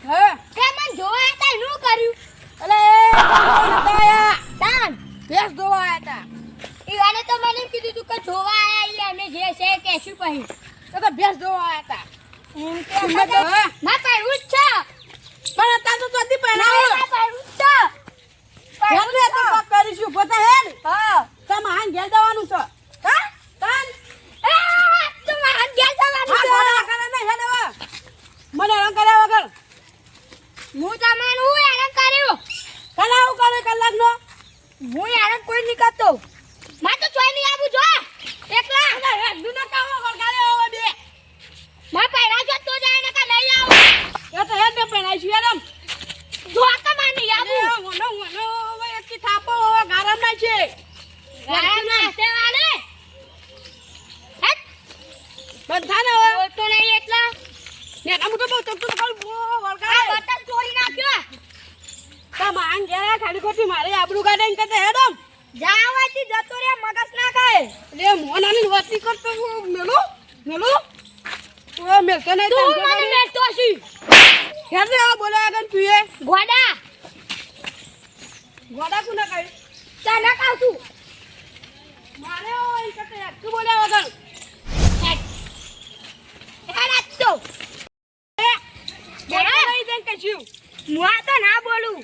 હા તે મન જોવા હતા શું કર્યું અલે નતાયા તાન ભેંસ જોવા આયા ઈ વાને તો મને એમ કીધું તું કે જોવા આયા ઈ અમે જે છે કેશું પછી હતા તો ભેંસ જોવા આયા એમ કે હતા તો ના પાડું જ છે પણ અત્યારે તો ચોથી પહેરાવો ના પાડું જ છે ઘેર તો પાક કરીશું પોતા હેડ હા તમે હાન ઘેર જવાનું છે હા તાન એ તું મારા ઘેર જવાનું હા છે ગોડા કરે ને હેડ હવે મને રંગ કર્યા વગર હું તમને હું હેરાન કર્યું કલાવ કરે કલાકનો હું હેરાન કોઈ નહીં કરતો માં તો ચોઈ નહીં આવું જો એકલા અલે હેડ દુના કાવો વળગાડે હવે બે માં પહેરા જો તો જાય ને કે નહીં આવું એ તો હેડ ને પહેરાઈશું હેડમ જો કા માં નહીં આવું વનો હવે એકી થાપો હવે ગારમ ના છે ગામ ના તે વાલે હટ બંધા ને હવે બોલતો નહીં એટલા ને આમ તો બહુ ચપટું કાલ બો આ વળગાડે બટન ચોરી નાખ્યો તા માન ગયા ખાલી ખોટી મારે આબરૂ ગાડે ને કતે હેડમ જાવાથી જતો રે મગજ ના ખાય લે મોનાની વાતી કરતો મેલો મેલો ઓ મેલતો નહીં તું મને મેલતો છી હેડ ને આ બોલે આગળ તું એ ગોડા ગોડા કુના કહી તને કહું છું મારે ઓય કતે હેડ તું બોલે વગર હેડ તો બોલે નહીં દેન કશું મુઆ તો ના બોલું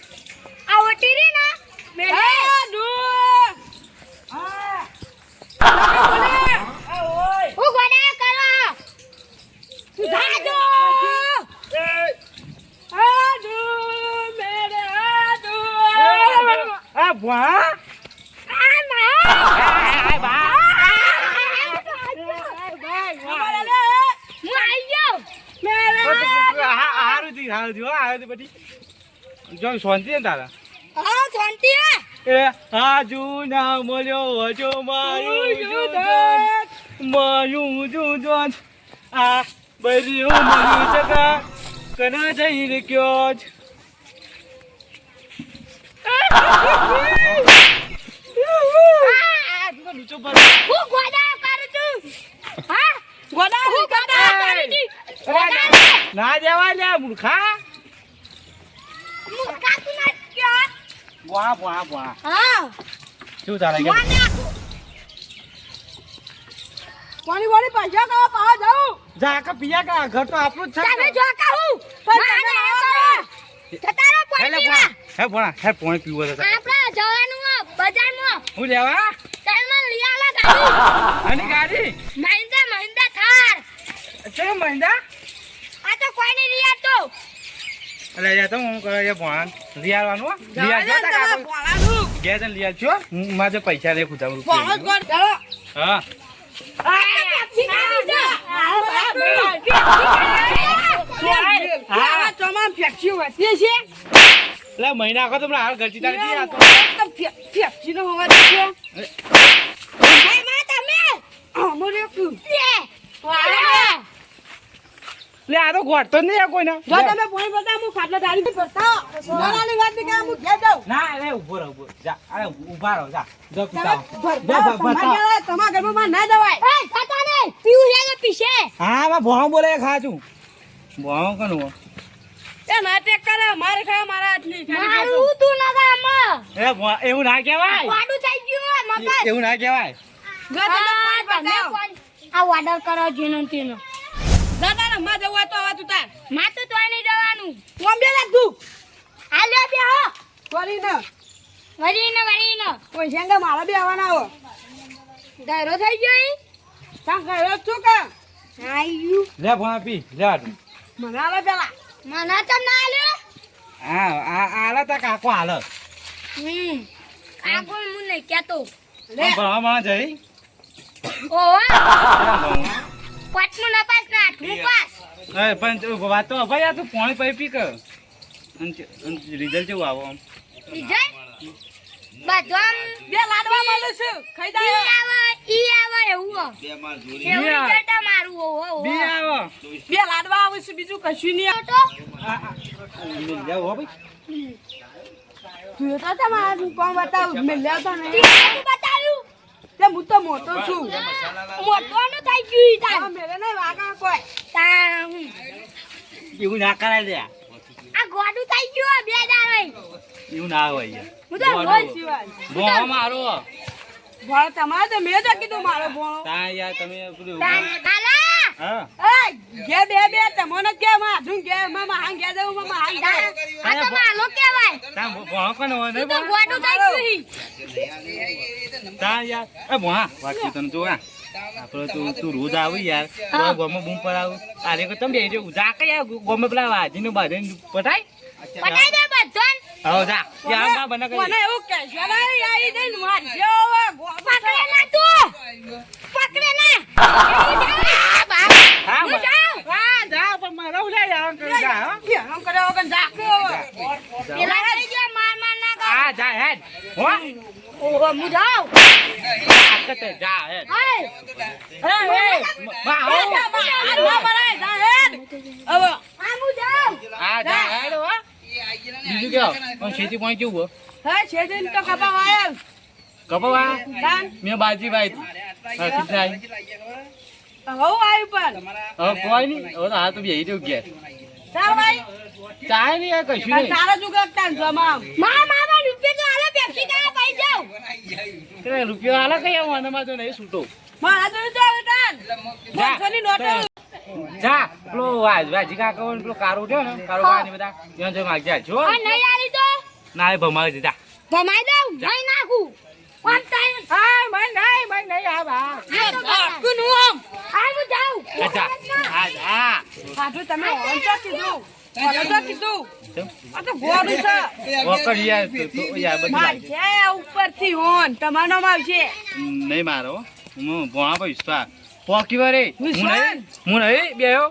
આ ઓટી રે ના મેલે હા દુ હા બોલે આ ઓય હું ગોડા કરો જાજો આદુ મેરે આદુ આ ભવા આ ના આ બા અમારે લે હું આઈ ગયો મેરે હારું થી હારું બધી જો શાંતિ ને તારા હા શાંતિ હે એ આજુ ના મળ્યો હજો માયું જુજન આ બર્યું મળ્યું જગા કના જઈને કયો જ નીચો પર હું ગોડા કરું છું હા ગોડા હું ગોડા કરું છું ગોડા ના જવા લે મૂર્ખા મુકા તું ના ક્યાં વાહ વાહ વાહ હા શું ચાલે કે મને આખું પાણી વાળી પૈસા કાવા પાવા જાઉં જા કે પિયા કા ઘર તો આપણું જ છે તમે જો કહું પણ મને તમે જતારો પાણી પીવા હે ભણા હે પાણી પીવો છે આપણે જવાનું હો બજારમાં હું લેવા ચાલમાં લઈ આલા ગાડી અને ગાડી મહિંદા થાર છે મહિંદા આ તો કોઈ નહીં રિયા તો અલે યા તો હું કરે એ ભણા રિયાવાનું રિયા જો તા તમારા કાકો ભોળાનું ગયા તને લિયા છો માજે પૈસા લે ખુદાવું ભોળો જ ગોળ ચાલો હા આ તમામ ફેક્સી વધી છે લે મહિના આખો તમને હાલ ગરજી તારી આ તો ફેક્સી નો હોવા દીધો અમરે કુ લે આ તો ગોઠતો જ નહીં આ કોઈને જો તમે પોઈ બતા હું ખાટલા ધારી પર બતાવો સોનાની વાત ની કે હું ઘેર જાઉં ના લે ઉભો રહો ઉભો જા અરે ઊભા રહો જા જો તમે પિતા તમારા ઘરમાં ના જવાય એ થતા નહીં પીવું છે તો પીશે હા માં ભણો બોલે ખા છું ભણો કનું એ નાટક કરે મારે ખા મારા હાથની મારું તું ના ગામમાં એ એવું ના કહેવાય વાડું થઈ ગયું મગજ એવું ના કહેવાય તમે કોણ આ ઓર્ડર કરો જેનો તેનો દાદા માં જવું તો આવા તું તાર માં તો તોય નહીં જવાનું બોમ્બે લાગતું હાલ્યો બે હો સોરી ને વરીને કોઈ સંગે મારા બે આવવાના આવો ડાયરો થઈ ગયો ઈ સાં કયો છું કે આયુ લે ભણા પી લે આટલું. મને આલે પેલા મને તો ના લ્યો હા આલા તા કાકો હાલ આ કોઈ હું નહીં કહેતો ભણવા જઈ ઓહો પાંચમું નપાસ ના આઠમું પાસ પણ વાત તો ભાઈ આ તું પાણી પી પી કર રિઝલ્ટ કેવું આવો આમ વિજય બધું બે લાડવા મળે છે ખાઈ જાય ઈ આવે એવું હો. એવું રિઝલ્ટ મારું ઓહો બી આવો બે લાડવા આવે છે બીજું કશું નહીં આવે તો મિલ જાવ હો ભાઈ તું તો તમારા કોણ બતાવ મેં લેતો નહીં તું બતાવ્યું તે હું તો મોટો છું મોટવાનું થઈ ગયું ઈ તાર મેરે નહીં વાગા કોઈ તાર હું એવું ના કરાય લે આ ગોડું થઈ ગયું બે દાડો એવું ના હોય યાર. હું તો રોજ ભોણો મારો ભોળો તમારે તો મેં તો કીધું મારો ભોળો. તા યાર તમે પેલું હાલા હા એ ઘે બે તમને કે માં આધું કે મામા હાંગ ગયા દઉં મામા હાંગ ગયા. આ તો માલો કહેવાય તા ભોણો કોણ હોય તું નહીં તો ભોણો? ગોડું થઈ ગયું તા યાર એ ભોણા વાંચ્યું તને જો આપણે તું રોજ આવી યાર તો ગોમાં બૂમ પર આવું તારે કે તમે બેજો જા કે યાર ગોમાં પેલા વાજીનું બાંધીને પટાય પટાઈ દે બધોન આવો જા યાર બા બના મને કરી એવું કહે છે ને આઈ દઈને મારજો હવે પકડે ના તું પકડે ના હા હું જાઉં હા જા પણ મારો લે યાર જા હો આમ કરે વગર જાકો પેલા લઈ જો માર ના કર હા જા હેડ હો ઓહો હું જાઉં આકતે જા હેડ હાય બા હો હવે આ હું જાઉં આ જા હેડ હો બીજું કેવો પણ ખેતી પાણી કેવું હો હે છે દિન તો કપા વાયા કપવા દાન મેં બાજી ભાઈ હા કેટલા આવી હો આઈ પર હવે કોઈ નહીં હવે તો હા તો બેહી રહ્યો ગયા ચાલ ભાઈ ચાય નહીં યાર કશું નહીં તારા જુગતા જમા મારા રૂપિયા તો આલે પેપ્સી કા પઈ જાઉં એટલે રૂપિયો હાલા કઈ આવું આનામાં તો નહીં છૂટો મારા જોડે જાવ તાન જા મોટની નોટો જા પેલો વાજી કાકા હોય ને પેલો કારો રહ્યો ને કારો કાકા બધા ત્યાં જઈ માગજા છો આ નહીં આલી તો ના એ ભમાવી જા ભમાઈ દઉં નહીં નાખું કોણ ટાઈમ હા મન નહીં આ બા કુનું આમ આ હું જાઉં જા હા જા સાધુ તમે ઓન તો કીધું ઓન તો કીધું આ તો ગોડું છે વકર યાર તો યાર બધું માર લાગે. છે ઉપરથી હોન તમારો માં આવશે નહીં મારો હું ભણા પર વિશ્વાસ પોકી વરે વિશ્વાસ? હું નહીં બેહ્યો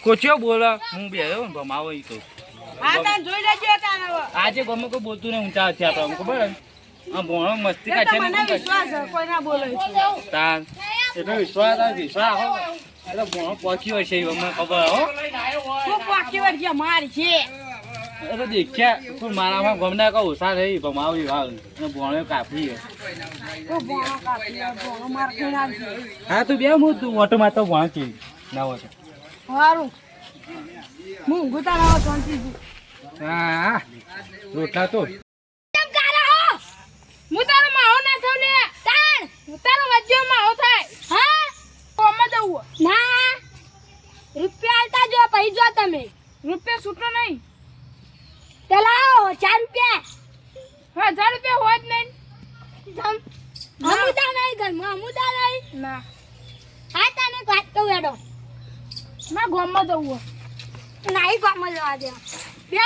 કોચ્યો બોલો હું બેહ્યો ને ભમાવો ઈ કહું આ તાન જોઈ લેજો તાન હવે આજે ગમે કોઈ બોલતું નહીં ઊંચા છે આપણે ખબર હે? આ ભણો મસ્તી એ તો કાઢે મને ને વિશ્વાસ છે કોઈ ના બોલે તાન એટલે વિશ્વાસ હો એટલે ભણો પોક્યો હશે એવું અમને ખબર હો હું પાકી વાર ગયા માર છે એટલે દેખ્યા કોઈ મારામાં ગમના કહું ઓછા રહી ભમાવી હાલ અને ભણો કાપી હે. હું ભણો કાપી ભણો માર કે આવશે હા તું બે હું તું ઓટો મારતો વાંચી ના હોય તો. હારું હું ગુતારાવા શાંતિ હા રોટલા તો કેમ કારા હો હું તારો માહો ના થઉં લે તાણ હું તારો વજ્જો માહો થાય હા કોમાં જવું ના રૂપિયા આલતા જો પૈ જો તમે રૂપિયા છૂટો નહીં પેલા 4 રૂપિયા 1000 રૂપિયા હોત નહીં અમુદા નહીં ઘરમાં અમુદા નહીં ના હા તને વાત કહું એડો ના ગોમમાં જવું નહીં ગોમમાં જવા દે બે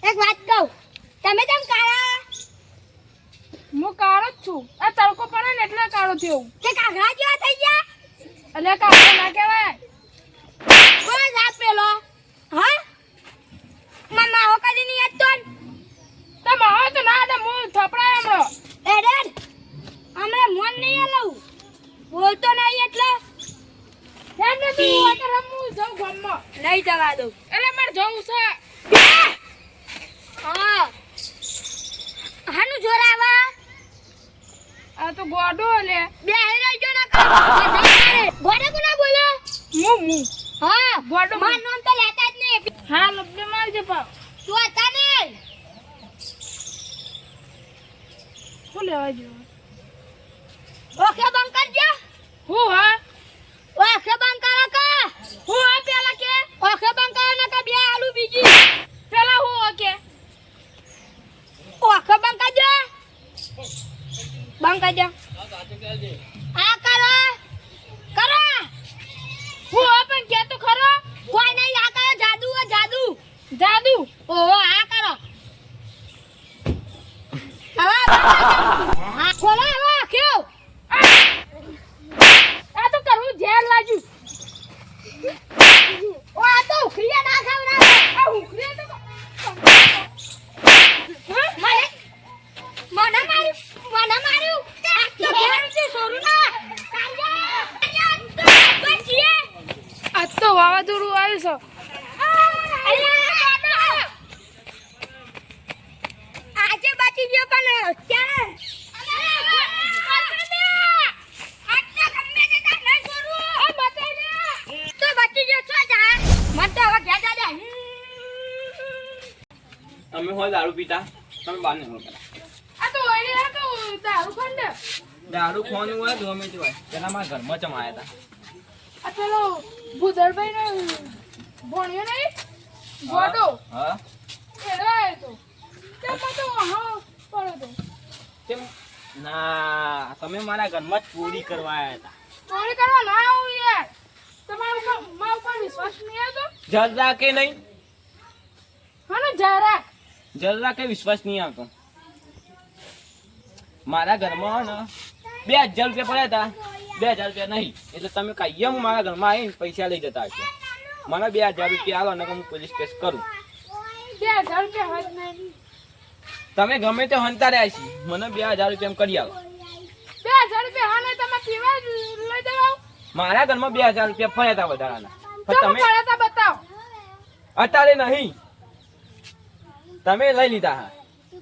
એક વાત કહું તમે કેમ કાળા હું કાળો જ છું આ તડકો પડે ને એટલે કાળો થયો તે કાગડા જેવા થઈ ગયા એટલે કાળો ના કહેવાય કોણ જાત પેલો હા મામા હો કદી નહીં હતો તો માહો તો ના દે હું થપડાય હમણો એડર હમણે મન નહીં આલું બોલતો નહીં એટલે ધ્યાન ને તું વાટર રમવું જાઉં ગામમાં નહીં જવા દઉં એટલે મારે જવું છે હા હાનું જોરાવા આ તો ગોડો લે બે હેરાઈ જો ના કર ગોડો કોના બોલો હું હા ગોડો માર નામ તો લેતા જ નહીં હા લબડે મારજે પાવ તું હતા ને શું લેવા જો ઓકે બંધ કરજો હું હા ઓકે બંધ કરો કા હું હા પેલા કે ઓકે બંધ કરો ને કે બે આલુ બીજી પેલા હું ઓકે ઓકે બંધ કરજો બંધ કરજો હા કરો કરો હું પણ કે તો ખરો કોઈ નહીં આ કરો જાદુ જાદુ જાદુ ઓહો આ કરો હા ખોલો હવે આખ્યો આ તો કરવું ઝેર લાજુ ઓ આ તો ઉખરીયા ના ખવડાવે આ ઉખરીયા તો મને માર્યું આ તો ઘેર છે સોરું ના આ તો વાવાઝોડું આવ્યું છે આજે બાકી ગયો પણ ક્યાં તો બચી ગયો છો જા મત હવે ઘેર જા તમે હોય દારૂ પીતા તમે બહાર નીકળો પેલા. આ તો ઓય આ તો દારૂ ખંડ દારૂ ખોવાનું હોય ગમે તે હોય પેલા મારા ઘરમાં ચમાયા હતા. આ પેલો ભૂદરભાઈ ને ભણ્યો નહીં ગોડો હા એનો આવ્યો તો તેમાં તો હા પડ્યો તો કેમ ના તમે મારા ઘરમાં જ ચોરી કરવા આવ્યા હતા. ચોરી કરવા ના આવું યાર તમારા ઉપર મારા ઉપર વિશ્વાસ નહીં આવતો જરા કે નહીં હા ને જરા જરા કે વિશ્વાસ નહીં આવતો. મારા ઘરમાં ને 2000 રૂપિયા પડ્યા હતા 2000 રૂપિયા નહીં એટલે તમે કાયમ મારા ઘરમાં આવીને પૈસા લઈ જતા હશો. મને 2000 રૂપિયા આલો ને હું પોલીસ કેસ કરું. 2000 રૂપિયા હદ નહીં તમે ગમે તે હંતા રહ્યા છે મને 2000 રૂપિયા એમ કરી આવો. 2000 રૂપિયા હા નહીં તમે પીવા લઈ દેવાઓ મારા ઘરમાં 2000 રૂપિયા પડ્યા હતા વધારાના પણ તમે તમે પડ્યા બતાવો અત્યારે નહીં તમે લઈ લીધા.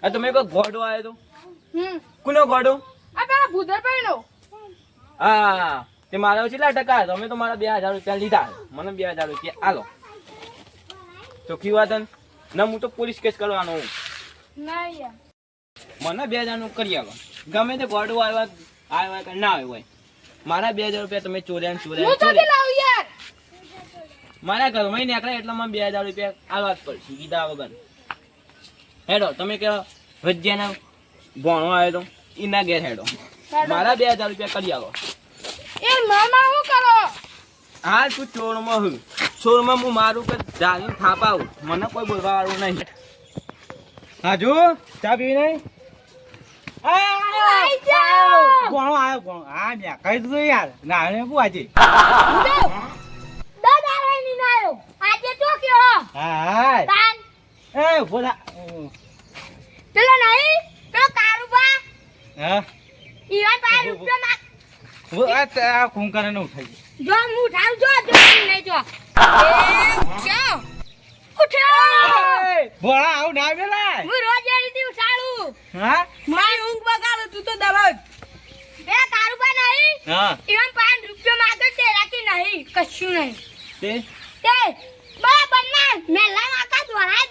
હા તમે કોઈ ઘોડો આવ્યો તો કોનો ઘોડો? આ પેલા ભૂદરભાઈ નો હા તે મારા કેટલા ટકા? તમે તો મારા 2000 રૂપિયા લીધા મને 2000 રૂપિયા આલો. ચોખ્ખી વાત ને ના હું તો પોલીસ કેસ કરવાનો હું. ના યાર મને 2000 નું કરી આલો. ગમે તે ઘોડો આવ્યા કે ના આવ્યો હોય મારા 2000 રૂપિયા તમે ચોર્યા ને હું ચોર્યા ચોથી લાવું યાર મારા ઘરમાં નીકળે એટલે મને 2000 રૂપિયા આલવા જ પડશે કીધા વગર. હેડો તમે કે વજ્જાના ભણો આવ્યો તો એના ઘેર હેડો મારા 2000 રૂપિયા કરી આલો. એ મામા હું કરો હાલ તું ચોરમાં હું મારું કે જાલીને થાપાવું મને કોઈ બોલવા વાળું નહીં. હાજુ ચા પીવી નહીં? આઈ જાઓ કોણો આવ્યો કોણો? હા મ્યા કહી દીધું યાર ના શું આજે? દાદા રાની નાયો આજે તો કયો હા હા તાન એ બોલા પેલો નહીં પેલો કારુબા હા ઈવન પાસે રૂપિયા માંગ वो आ खूंकर न उठाई જો હું ઉઠાવ જો નહીં જો એ ક્યાં ઉઠાવ બોલા આવ ના બેલા હું રોજ એ રીતે ઉઠાડું હા મારી ઊંઘ બગાડો તું તો દબાવ બે કારુબા નહીં હા ઈવન પાસે રૂપિયા માંગતો તે રાખી નહીં કશું નહીં તે તે બરાબર ના મેલા માકા દોડાય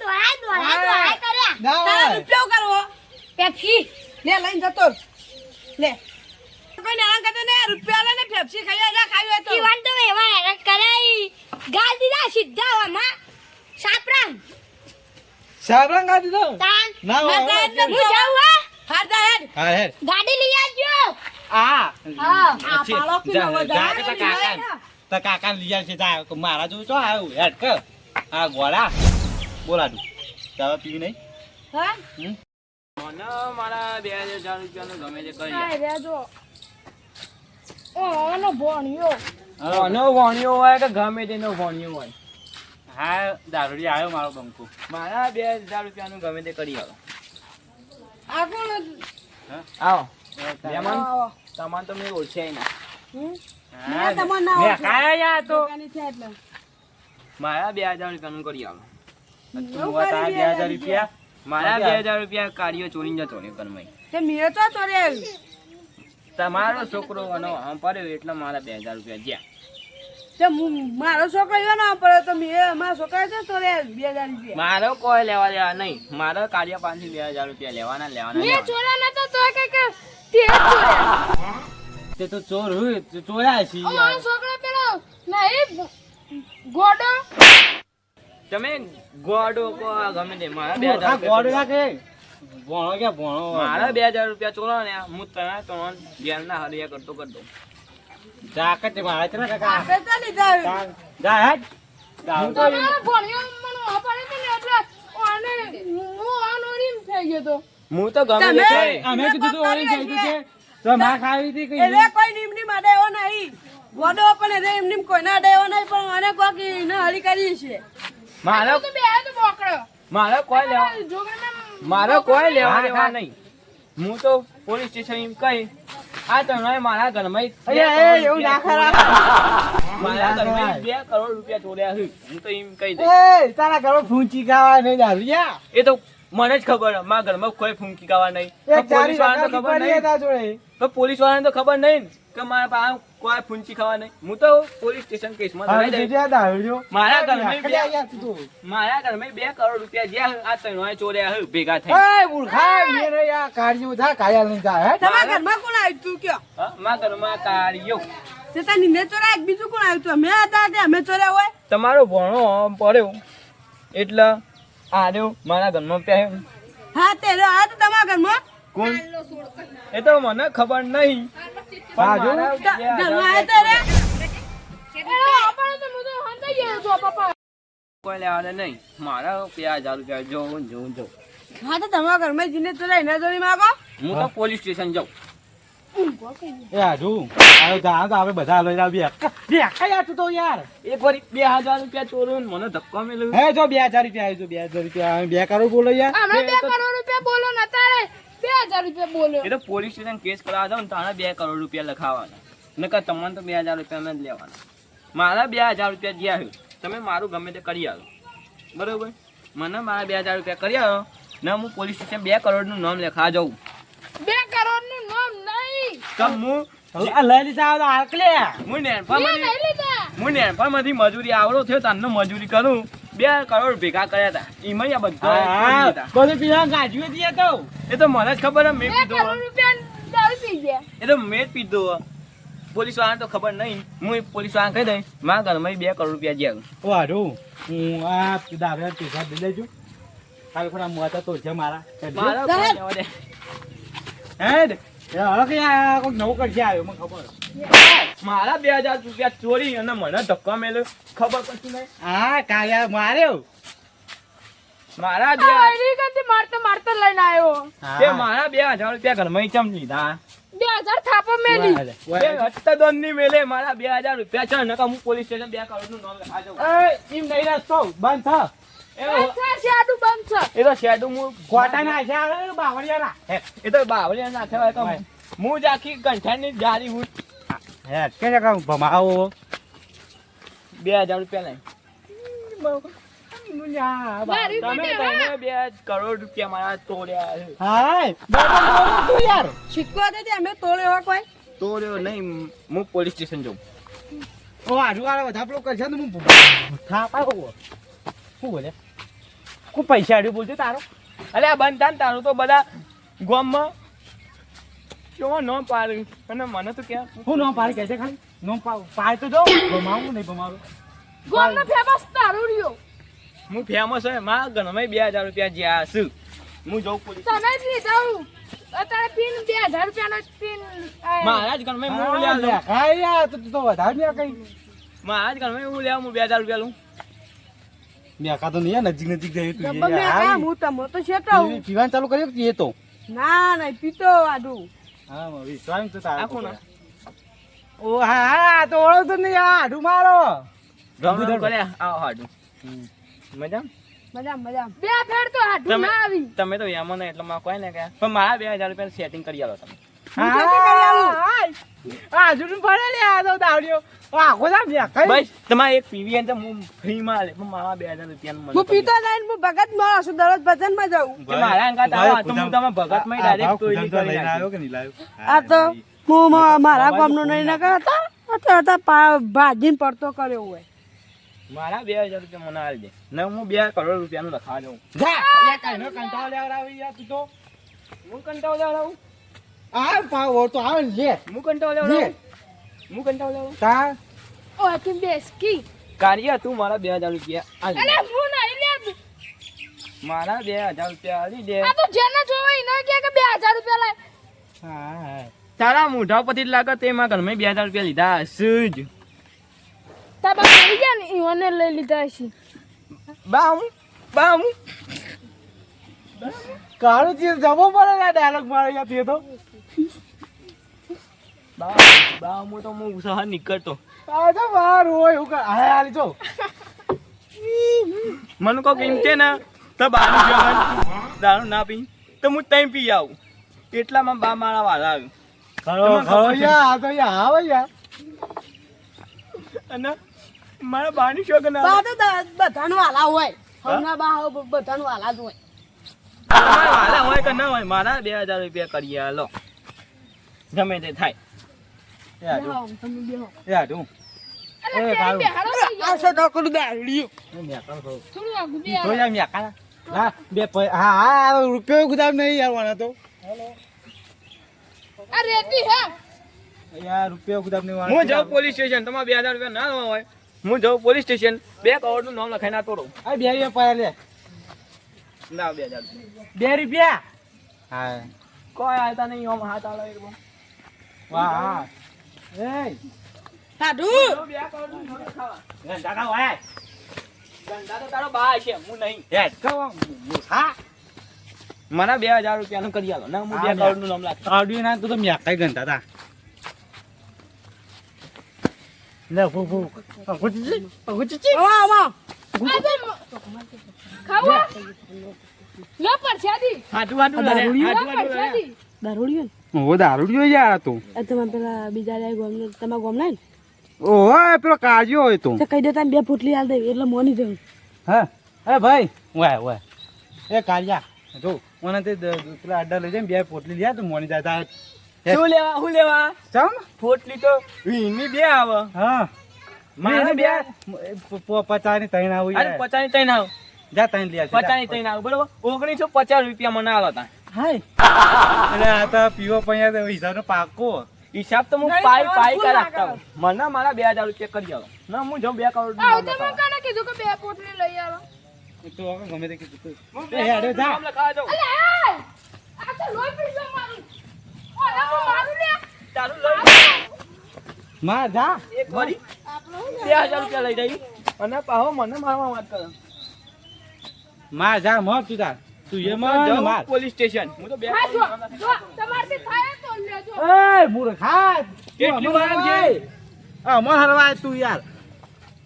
કર્યા ના તારા રૂપિયો કરવો પેપ્સી લે લઈને જતો ર. લે કોઈ નાના કરતા ને રૂપિયા લે ને પેપ્સી ખાઈ જા ખાવી હોય તો ઈવન તો એવા હેરાન કરાઈ ગાલ દીધા સીધા હમા સાપરામ સાબરંગ આ દીધો તાન ના માતા એટલે હું જાઉં હા હાર જા હેડ હા હેર ગાડી લઈ આવજો આ હા આ પાળો પીનો વધારે તા કાકા તા કાકા લઈ જાય છે તા મારા જો તો આવ્યો હેડ કે આ ગોળા બોલા તું ચાવા પીવી નહીં હા મને મારા 2000 રૂપિયાનું ગમે તે કરી આ રેજો ઓનો ભણ્યો આનો વણ્યો હોય કે ગમે તેનો વણ્યો હોય હા દારૂડી આવ્યો મારો બંકો મારા 2000 રૂપિયાનું ગમે તે કરી આવો. આ કોણ આવો મહેમાન આવો. તમારે તો મેં ઓળખ્યા ના મેં તમને ના મેં ઓળખ્યા. કાયા યા તો કાની છે એટલે મારા 2000 રૂપિયાનું કરી આવો. તું તારા 2000 રૂપિયા મારા 2000 રૂપિયા કાઢ્યો ચોરીને જતો રહ્યો ઘરમાં. તે મેં તો ચોરી આવી તમારો છોકરો અને પડ્યો એટલે મારા 2000 રૂપિયા જ્યાં તે મારો છોકરો એવો ના પડે તો મેં મારા છોકરા છે ચોરી આવી 2000 રૂપિયા મારો કોઈ લેવા દેવા નહીં. મારો કાર્ય પાસેથી 2000 રૂપિયા લેવાના મેં લેવાના. ચોરા નતો તો કે તે ચોર્યા તે તો ચોર હોય તો ચોર્યા છે અમારો છોકરો પેલો નહીં ગોડો તમે ગોડો કો ગમે તે મારા આ 2000 ગોળ રૂપિયા રાખે ભણો કે ભણો મારા 2000 રૂપિયા ચોરો ને હું તને તો બેનના હરિયા કરતો કર દઉં. જાકત મારા છે ને કાકા આપણે તો લીધા આવી. જા હેડ હું તો તમારો ભણ્યો મને વાપરે છે ને એટલે આને હું આનોરીમ થઈ ગયો તો હું તો ગમે તે તમે- કરી. અમે કીધું તો ઓળી થઈ ગયું છે તો માં ખાવી હતી કઈ એટલે કોઈ નીમની માટે એવો નહીં ગોડો પણ એટલે એમની કોઈના અડે એવો નહીં પણ મને કોક એને હળી કરી છે મારો તો બે તો બોકડો મારો કોઈ લેવા જોગને મારો કોઈ લેવા હા, દેવા હા. નહીં. હું તો પોલીસ સ્ટેશન એમ કહી આ તમે મારા ઘરમાં અરે એ એવું ના ખરા મારા ઘરમાં 2 કરોડ રૂપિયા ચોર્યા છે. હું તો એમ કહી દઈ. એ તારા ઘરમાં ફૂંચી ખાવા નહીં દારૂડિયા એ તો મને જ ખબર મારા ઘરમાં કોઈ ફૂંકી ગાવા નહીં. એક ચારી પોલીસ વાળાને તો ખબર નહીં. તા જોડે તો પોલીસ વાળાને તો ખબર નહીં ને. કે મારા પાસે કોઈ ફૂંચી ખાવા નહીં. હું તો પોલીસ સ્ટેશન કેસમાં હા, ધરાઈ જે દાવડ્યો. મારા ઘરમાં બે યાર તું તો. મારા ઘરમાં 2 કરોડ રૂપિયા જ્યાં આ ત્રણેય ચોર્યા હે ભેગા થઈ. એ મૂર્ખા, મેરે યાર કાઢ્યું જા, કાયા લઈને જા, હે? તમારા ઘરમાં કોણ આવ્યું તું કયો હા, મારા ઘરમાં કાઢ્યો. તે તાર નીને ચોરાય એક બીજું કોણ આવ્યું તું અમે હતા તે અમે ચોર્યા હોય તમારો ભણો પડ્યો એટલે આર્યો મારા ઘરમાં પહેર્યો. હા તે આવ્યા તો તમારા ઘરમાં કોણ? એ તો મને ખબર નહીં. હા, જો. મારા ઘરમાં આવ્યા તો રે આપણે તો હું તો હંતાઈ ગયો છું પપ્પા. કોઈ લેવાના નહીં. મારા 2000 રૂપિયા જોઉં. હા તો તમારા ઘરમાં જીને ચોરાય એના જોડી માંગો હું તો પોલીસ સ્ટેશન જાઉં. એ હાજુ, આયો જા, તો આપણે બધા લઈ આવીએ. બે યાર તું તો યાર. એક વાર 2000 રૂપિયા ચોરું મને ધક્કો મેલ્યો. હે જો 2000 રૂપિયા આવી, જો 2000 રૂપિયા 2 કરોડ બોલો યાર. હમણાં 2 કરોડ રૂપિયા બોલો ને અત્યારે 2000 રૂપિયા બોલ્યો. એ તો પોલીસ સ્ટેશન કેસ કરાવવા જાવ ને તાણે 2 કરોડ રૂપિયા લખાવાના. નકર તમને તો 2000 રૂપિયા જ લેવાના. મારા 2000 રૂપિયા જ્યાં છે તમે મારું ગમે તે કરી આવો બરોબર. મને મારા 2000 રૂપિયા કરી આવો ને હું પોલીસ સ્ટેશન 2 કરોડનું નામ લખવા જાઉં. 2 કરોડ નું નામ નહીં. તો હું આ લઈ લીધા આવે તો આકલે. હું મેં નહીં લીધા. નેનપામાંથી મજૂરી આવડો થયો તારનો મજૂરી કરું 2 કરોડ ભેગા કર્યા હતા. એમાં આ બધા હા, હતા. બધું પીવા ગાજ્યું હતી એ તો. એ તો મને જ ખબર હે, મેં 2 પીધો કરોડ રૂપિયા દારૂ પી ગયા. એ તો મેં જ પીધો. પોલીસ વાળાને તો ખબર નહીં. હું પોલીસ વાળાને કહી દઈશ મારા ઘરમાં 2 કરોડ રૂપિયા જ્યાં. ઓ હાડુ, હું આ દાવે પૈસા દઈ લેજો. કાલ ખરા મોટા તો છે મારા. મારા કોઈ લેવા દે. હેડ એ હવે કે આ કોઈ નવું કરશે આવ્યો મને ખબર. મારા 2000 રૂપિયા ચોરી અને મને ધક્કા મેલ્યો ખબર પડતી નહીં. હા કાયા માર્યો. મારા આ એની કરતી મારતો લઈને આવ્યો. તે મારા 2000 રૂપિયા ઘરમાં ચમ લીધા. 2000 થાપો મેલી. બે હત્તદન ની મેલે મારા 2000 રૂપિયા છે નકર હું પોલીસ સ્ટેશન 2 કરોડનું નામ લખા જાઉં. એ એમ નહીં રસ્તો બંધ થા. બંધ છે, શેડું બંધ છે. એ તો શેડું હું ગોટા ના છે આવે બાવળિયા ના. એ તો બાવળિયા નાખ્યા હોય તો હું જ આખી કંઠાની જારી હું હે કે કામ ભમાવો. 2000 રૂપિયા લઈ મારી તમે બેટી, તમે 2 કરોડ રૂપિયા મારા તોડ્યા છે. હાય બાબા તું યાર. સિક્કો હતો તે અમે તોડ્યો હોય કોઈ તોડ્યો નહીં. હું પોલીસ સ્ટેશન જાઉં. ઓ હાડુ વાળા બધા પેલો કરશે ને હું થાપા કહું. શું બોલે? હું પૈસા આડ્યું બોલજો તારો. અલે આ બંધ થાય ને તારું તો બધા ગામમાં કેવો ન પાડ્યું અને મને તો ક્યાં હું નો પાડી કહે છે ખાલી નો પાડ તો જો ભમાવું નહીં ભમાવું. ગોમનો ફેમસ તારું રહ્યો. હું ફેમસ હોય મારા ઘરમાં 2000 રૂપિયા જ્યાં છું. હું જાઉં પોલીસ. તમે જ લીધા હું. અત્યારે પિન 2000 રૂપિયાનો પિન મારા જ ઘરમાં હું લેવા લઉં. હા યાર તું તો વધારે ને કઈ. મારા જ ઘરમાં હું લેવા હું 2000 રૂપિયા લઉં. મેકા તો નહીં નજીક નજીક જઈ તું ડબ્બા મેં કાં હું તમો તો શેટાવું પીવાનું ચાલુ કર્યું કે એ તો. ના ના પીતો આડું હા મવી સ્વામ તો તાર. આખું ના. ઓ હા હા તો ઓળખતો નહીં આ હાડુ મારો. ગમે કર્યા આવો હાડું. મજા મજા મજા બે ફેર તો હાડું ના આવી. તમે તો એમાં નહીં એટલે માં કોઈ ને કહે પણ મારા 2000 રૂપિયા સેટિંગ કરી આલો તમે. આજુ પડે લે આ તો દાવડીઓ આખો સામ લે કઈ. બસ તમારે એક પીવી અને હું ફ્રી માં આલે પણ મારા 2000 રૂપિયા હું પીતો નહીં હું ભગત માં છું દરરોજ ભજન માં જાઉં મારા અંગાત આવો તો હું તમે ભગત માં ડાયરેક્ટ તોડી કરી આવ્યો નાખ્યો. કે નહીં લાવ્યો. આ તો હું મારા ગામ નું નહીં ના કરતા હતા ભાજીને પડતો કર્યો હોય મારા 2000 રૂપિયા મને આલી દે ને હું 2 કરોડ રૂપિયાનું લખા દઉં. જા એ કાઈનો કંટાળો લેવડાવી યાર તું તો. હું કંટાળો લેવડાવું. આ પાવ તો આવે ને લે. હું કંટાળો લેવડાવું. હું કંટાળો લેવડાવું. તા ઓ તું બેસકી. કાર્ય તું મારા 2000 રૂપિયા આલી અલે દે. હું નહીં લે. મારા 2000 રૂપિયા આલી દે. આ તો જેને જોવે એને કે 2000 રૂપિયા લાય. હા તારા મોઢા પરથી જ લાગે તે માં ઘરમાં 2000 રૂપિયા લીધા હશે જ. તા બા આવી ગયા ને ઈવને લઈ લીધા છે. બામ કાળો ચીર જવો પડે ને ડાયલોગ મારે યાર તે તો. બામ તો હું સહન નીકળતો. આ તો વાર હોય હું કર હા આલી જો. મને કોક એમ કે ને તો બાનું જવાનું દારૂ ના પી તો હું તઈ પી આવું એટલામાં બા મારા વાળા આવ્યું ખરો ખરો યાર આ તો યાર આવે યાર. અને મારા બાની શોખ ના બા તો બધાનું વાલા હોય હમણાં બા બધાનું વાલા જ હોય મારા વાળા હોય કે ના હોય મારા 2000 રૂપિયા કરી આલો ગમે તે થાય એ હાડું બેહો, તમે બેહો. એ હાડું અલા, એ પેલી કાળું. બેહાડો થઈ ગયા. આવશે ડોકલું દારૂડિયું. એ મેકલ થયું. થોડું આગું તો બેહાડો. યાર મેકલ હા બે હા હા રૂપિયો ગુદામ નહીં યાર વાના તો આ રેતી હે. યાર રૂપિયો ગુદામ નહીં વાના હું જાઉં પોલીસ સ્ટેશન, તમારે 2000 રૂપિયા ના લેવા હોય હું જાઉં પોલીસ સ્ટેશન, 2 કરોડનું નામ લખાઈને આપતો રહું. આ 2 રૂપિયા પાયા લે ના 2000 રૂપિયા 2 રૂપિયા હા કોઈ આવતા નહીં આમ હાથ આલે એક બહુ. વાહ હા એ સાધુ. 2 કરોડનું નામ લખાવા. ગંડા કા વાય ધંધા તો તારો બા છે, હું નહીં. એ કહો હા મને 2000 રૂપિયાનું કરી આલો ના, હું 2 કરોડનું નામ લાખ. આડ્યું ના તો મેકાઈ ગંડા તા લે ફૂ ફૂ પગુચી આમાં ખાવા. લો પરસાદી. હાટુ હાટુ લડે, દારૂડિયું? હાટુ હાટુ લડે. પરસાદી. દારૂડિયું ઓ દારૂડિયો યાર તો ને તમે પેલા બીજા રહ્યા ગોમને તમારા ગોમના ને ઓહો પેલો કાજ્યો હોય તો તો કહી દેતા 2 પોટલી આલ દે એટલે મોની જવું. હા એ ભાઈ વાય વાય એ કાજ્યા જો મને તે પેલા અડ્ડા લઈ જાય 2 પોટલી લ્યા તો મોની જાય તા શું લેવા શું લેવા? ચમ પોટલી તો વીની 2 આવે. હા મારે બે 50 ની 3 આવું અરે 50 ની 3 આવે, જા 3 લ્યા 50 ની 3 આવે બરોબર. 1950 રૂપિયા મને આલો તા. હાય એટલે આ તો પીવો પૈયા હિસાબનો પાકો હિસાબ તો હું નહીં, પાઈ તમારે પાઈ ફૂલ કર લાગે. રાખતા હું. મને મારા 2000 રૂપિયા કરી આલો ના, હું જાઉં 2 કરોડ આવ તો મેં કાને કીધું કે 2 પોટલી લઈ આવો. તો ગમે તે કીધું એ હેડે જા અલે એ! આ તો લોહી પીજો મારું. ઓલા હું મારું લે. ચાલુ લઈ માં જા એક વારી 2000 રૂપિયા લઈ જઈ અને પાહો મને મારવા વાત કરે. માં જા મોર તું જા તું એ માં જાઉં માર પોલીસ સ્ટેશન. હું તો 2 હા જો, કરોડ જો તમારથી થાય તો લેજો. એ મૂર્ખા કેટલી વાર છે? અમર હરવાય તું યાર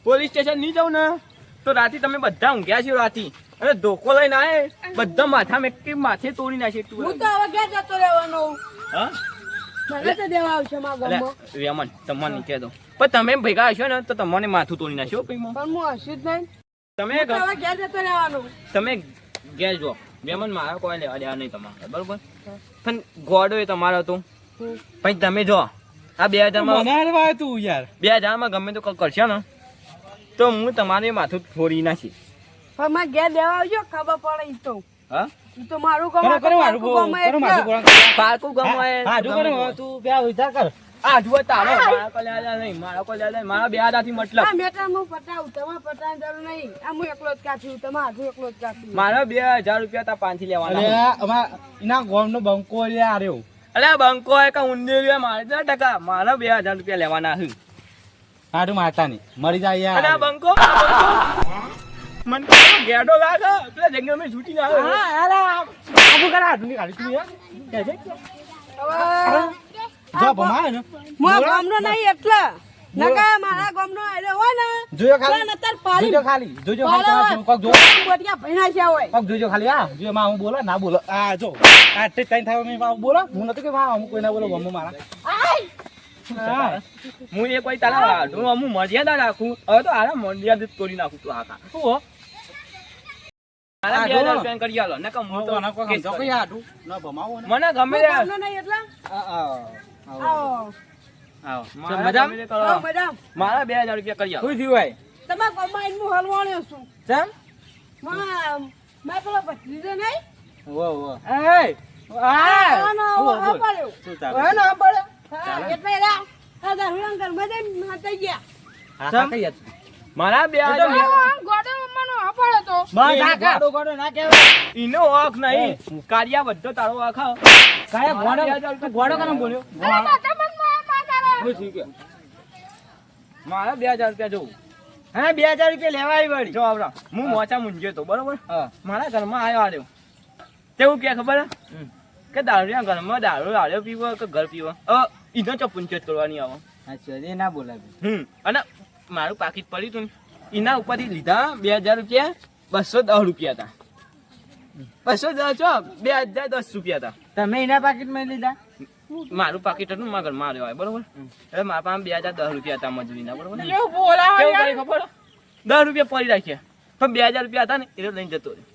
પોલીસ સ્ટેશન નહીં જાઉં ને તો રાતે તમે બધા ઊંઘ્યા છો રાતે અને ધોકો લઈને આય બધા માથા મેકી માથે તોડી નાખે તું. હું તો હવે ક્યાં જતો રહેવાનો. હા મને તો દેવા આવશે મારા અલે ગામમાં. વેમન તમને નહીં કહેતો પણ તમે ભેગા હશો ને તો તમને માથું તોડી નાખ્યો પૈમાં. પણ હું હશું જ નહીં. તમે હું તો હવે ક્યાં જતો રહેવાનો. તમે ઘેર જો વેમન મારા કોઈ લેવા દેવા નહીં તમારે બરોબર, પણ ગોડો એ તમારો હતો પછી તમે જો આ 2000 માં મને હરવાય તું યાર 2000 માં ગમે તો કંઈક કરશો ને તો હું તમારે માથું ફોડી નાખી. પણ મારે ઘેર દેવા આવજો ખબર પડે ઈ તો. હા ઈ તો મારું કરો ગામ કરો મારું ગામ કરો મારું એટલે. ગોળા પારકું ગમવાય હા જો કરો તું બે વિચાર કર આ જુઓ તારો મારા કોઈ લેવા દેવા નહીં, મારા કોઈ લેવા દેવા નહીં. મારા 2000 થી મતલબ આ મેટર હું પટાવું તમારે પટાવવાની જરૂર નહીં. આ હું એકલો જ કાઢ્યું તમારે હાથું એકલો જ કાઢ્યું. મારા 2000 રૂપિયા તા 5 થી અરે લેવાના. અમાર એના ગોમનો બંકો લે આર્યો અરે બંકો હોય કે ઊંધેરિયો મારે 10%, મારા 2000 રૂપિયા લેવાના છે. હાડું મારતા નહીં મરી જાય અને આ યાર બંકો મને તો ગેડો લાગે પેલા જંગલમાં છૂટી ના આવે. હા અરે આબુ કરા હાડું ની કાઢી તું યાર કે છે હવે જો ભમાય ને હું ગામનો નહીં એટલે નકા મારા ગામનો આયલો હોય ને જોયો તો ખાલી નતર પાડી જોજો ખાલી તમારે કોક જો બોટિયા ભઈના છે હોય. કોક જોજો ખાલી હા જો માં હું બોલો ના બોલો આ જો આ તે ટાઈમ થાય મેં માં બોલો હું નતો કે માં હું કોઈ ના બોલો ગમો મારા હા હું એ કોઈ તારા વાઢું અમુક મર્યાદા રાખું, હવે તો આરા મર્યાદિત તોડી નાખું તું આખા. શું હો મારા 2000 રૂપિયા કરી આલો નકર હું તો કોના કોઈ સમજો કે હાડું ના ભમાવો ને મને ગમે હું તે ગામનો નહીં એટલે આવો આવો આવો મારા મજામ? ગમે તે કરો. આવો મેડમ મારા 2000 રૂપિયા કરી આલો. શું થયું ભાઈ તમારા ગામમાં આઈને હું હલવાણ્યો છું. ચમ મેં પેલો ભત્રીજો નહીં વો વો એ આ આનો બોલ, હા બોલ. પડ્યો. શું ચાલે હા, એટલે એરા આ દારૂડિયા ઘરમાં જઈને નાતાઈ ગયા. હા હા કઈ હતું મારા 2000 આ ગોડો મમ્માનો આપાડો તો. બસ આ ગોડો ગોડો ના કહેવાય ઈનો હક નહીં, કારિયા બધો તારો હક હ. કાયા ગોડો ગોડો કેમ બોલ્યો અરે માતા મન માં તારા. શું થયું કે મારા 2000 રૂપિયા જોઉં હા 2000 રૂપિયા લેવા આવી વળી જો આવડા હું મોચા મૂંઝ્યો તો બરોબર, હા મારા ઘરમાં આવ્યો આર્યો તેવું કે ખબર હે? કે દારૂડિયા ઘરમાં દારૂ આર્યો પીવો કે ઘર પીવો ઈનો ચો પંચાયત કરવાની આવો. અચ્છા એ ના બોલાવે અને મારું પાકીટ પડ્યું તું ને એના ઉપરથી લીધા 2000 રૂપિયા 210 રૂપિયા હતા. 210 છો 2010 રૂપિયા હતા. તમે એના પાકીટમાં લીધા મારું પાકીટ હતું મારા ઘરમાં આવ્યો બરોબર, એટલે મારા પાસે 2010 રૂપિયા હતા મજૂરીના બરોબર. એવું બોલાવો કેવું યાર. કરી ખબર? 10 રૂપિયા પડી રાખ્યા પણ 2000 રૂપિયા હતા ને એટલે લઈને જતો રહ્યો.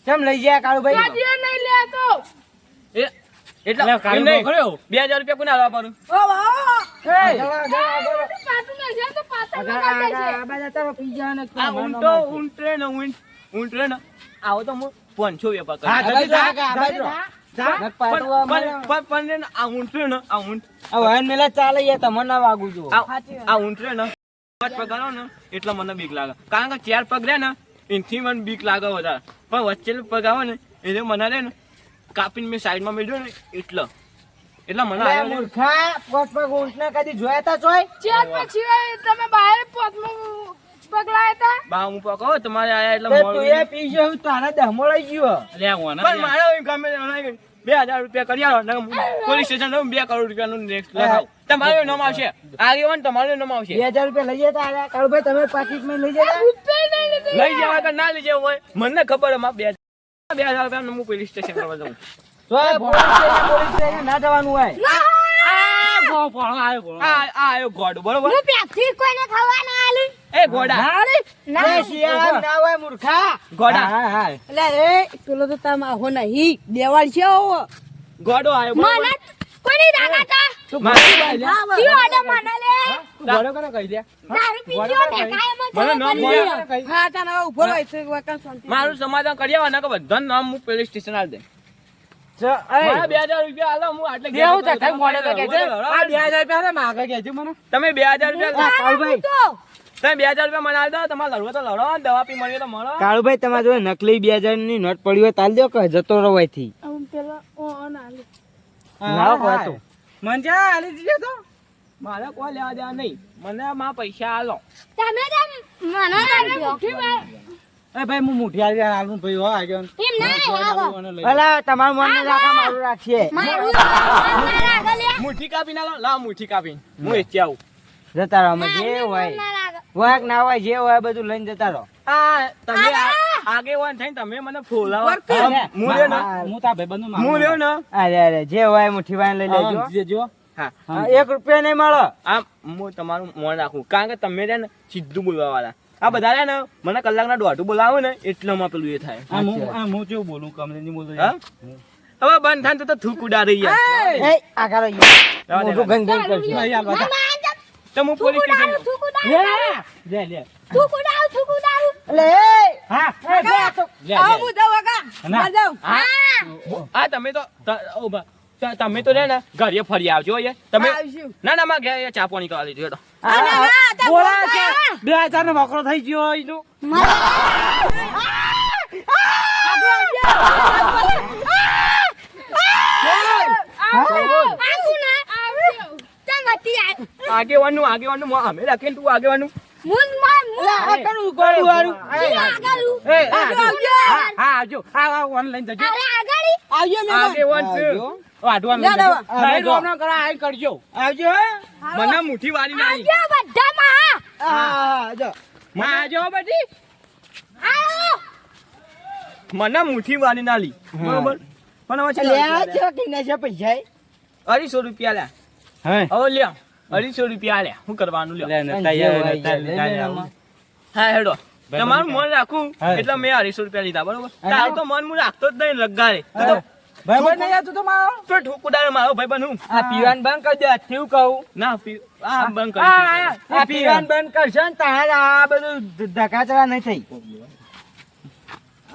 કેમ લઈ ગયા કાળુભાઈ ગાડીએ નહીં લેતો. એટલે એટલે કાળુભાઈ એમ નહીં, 2000 રૂપિયા કોને આલવા પાડું? ઓ વાહ પાટું ને છે તો પાટણ લગાડી દેશે. આ ઊંટ રે ને ઊંટ રે ને આવો તો હું 500 વેપાર કરું. પણ આ ઊંટ રે ને આ ઊંટ આ ઊંટ રે ને 5 પગ આલો ને એટલે મને બીક લાગે. કારણ કે 4 પગ રે ને એનથી મને બીક લાગે વધારે. પણ વચ્ચે પગ આવે ને એટલે મને રે ને કાપીને મેં સાઈડમાં મેળ્યો ને એટલે મને આવ્યો ને. ચાર પગ સિવાય તમે બહાર પોતમાં પગલાયા હતા. બા હું પકો તમારે આયા એટલે મોડું. લે ઓને પણ મારે ગમે તે નહીં કરી. 2000 રૂપિયા કરી આલો ને પોલીસ સ્ટેશન 2 કરોડ રૂપિયાનું નેક્સ્ટ લખાવ. તમારું નામ આવશે આગેવાન, તમારું નામ આવશે. લઈ જવા કે ના લઈ જવા હોય મને ખબર હે. 2000 રૂપિયા હું પોલીસ સ્ટેશન કરવા જાઉં. આયો ગોડો બરોબર. હું પ્યાથી કોઈને ખાવા ના આલી. એ ગોડા ગોડા એટલે એ પેલો તો તાર માહો નહીં દેવાળ છે આવો ગોડો આયો બરોબર. મને કોની દાગા તા મારી કી ઓડો મને લે દારૂ પીજો ઠેકાય મને નામ મને હા તાર હવે ઉભો રહી છે વાકા શાંતિ મારું સમાધાન કરી આવો ને કે બધા નામ હું પોલીસ સ્ટેશન આલ દે. મારા 2000 રૂપિયા આલો હું આટલે તમે 2000 રૂપિયા તમે 2000 રૂપિયા મને આલ દો. તમારે લડવો તો લડો, દવા પી મળીએ તો મળો. કાળુભાઈ તમારે જોડે નકલી 2000 ની નોટ પડી હોય તાલ દો કે જતો રહો અહીંથી. પેલા ઓન આલી મારે કોઈ લેવા દેવા નહીં. મને મારા પૈસા આલો. તમે મને મુઠ્ઠી વાર ભાઈ હું મુઠી આવી આલું ભાઈ હો આગળ એમ ના આવો અલા તમારું મન રાખા મારું રાખીએ મારું ના લાગે લે મુઠ્ઠી કાપીને આલો. લાવ મુઠ્ઠી કાપીને હું એચી આવું. જતા રહો અમે જે હોય ના લાગે વાક ના હોય જે હોય બધું લઈને જતા રહો. આ તમે આગેવાન થઈને તમે મને ફોલાવો. હું લ્યો ને હું તા ભાઈ બંધુ હું લ્યો ને અરે અરે જે હોય મુઠી વાન લઈ લેજો. હા 1 રૂપિયા નહીં મળો. આમ હું તમારું મોન રાખું. કારણ કે તમે રે ને સીધું બોલવા વાળા. આ બધા રે ને મને કલાકના દોઢું બોલાવો ને એટલામાં પેલું એ થાય. હું કેવું બોલું કમલેની બોલું હા? હવે બંધ થાય તો થૂક ઉડાડી યાર. એ આગળ આવી મોટું ગંગ ગંગ કરજો. તો હું પોલીસ સ્ટેશન જાઉં. થૂકુ દારૂ લે લે થૂકુ દારૂ લે હા આવો હું જાઉં વાકા ના. ના જાઉં આ તમે તો તમે તો રે ને ઘરે ફરી આવજો યાર. તમે આવશું ના મારા ઘરે ચા પાણી કરવા લીધું હેડો. બોલા છે 2000 નો મકરો થઈ ગયો એનું આગેવાનું અમે રાખીને તું આગેવાનું. કરું ગોળું વાળું એ આવજો હા આવજો આ ઓનલાઈન જજો આવજો મેં આગેવાન છે. વાઢવાનું જા દવા. નહીં રોમનો કરા આઈ કરજો આવજો મને મુઠ્ઠી વાળી નહીં. હા જો માં આજો બધી મને મુઠ્ઠી વાળી ના લી બરોબર. પણ હવે લે ચલા છે કે નશે પૈસા 250 રૂપિયા લ્યા. હે હવે લ્યો 250 રૂપિયા લ્યા. શું કરવાનું લ્યો. હા હેડો તમારું મન રાખું એટલે મેં 250 રૂપિયા લીધા બરોબર. તારું તો મન હું રાખતો જ નહીં લગાડે. ભાઈ બંધ નહીં તું તો મારો તો ઠોકુદાર મારો ભાઈ બનું. આ પીવાન બંધ કરી દે કેવું કહું ના આ બંધ કરી. આ પીવાન બંધ કરશે ને તારે આ બધું ધકાચરા નહીં થઈ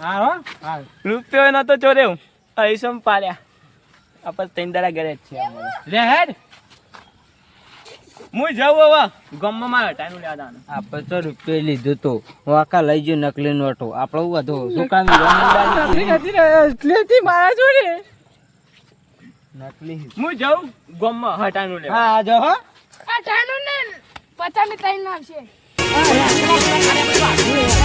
હા હો હા રૂપિયો નતો ચોર્યો હું અહીસમ પાડ્યા. આપણે 3 દાડા ઘરે જ છે. લે હેડ હું જાઉં હવે ગામમાં મારા ટાઈમ લેવા દાનો. આપણે તો રૂપિયા લીધું તો વાકા લઈ ગયો નકલી નોટો આપણો વધુ દુકાન નકલી હું જાઉં ગામમાં હટાનું લેવા. હા જો હો આ ટાણું ને 50 ની 3 આવશે. હા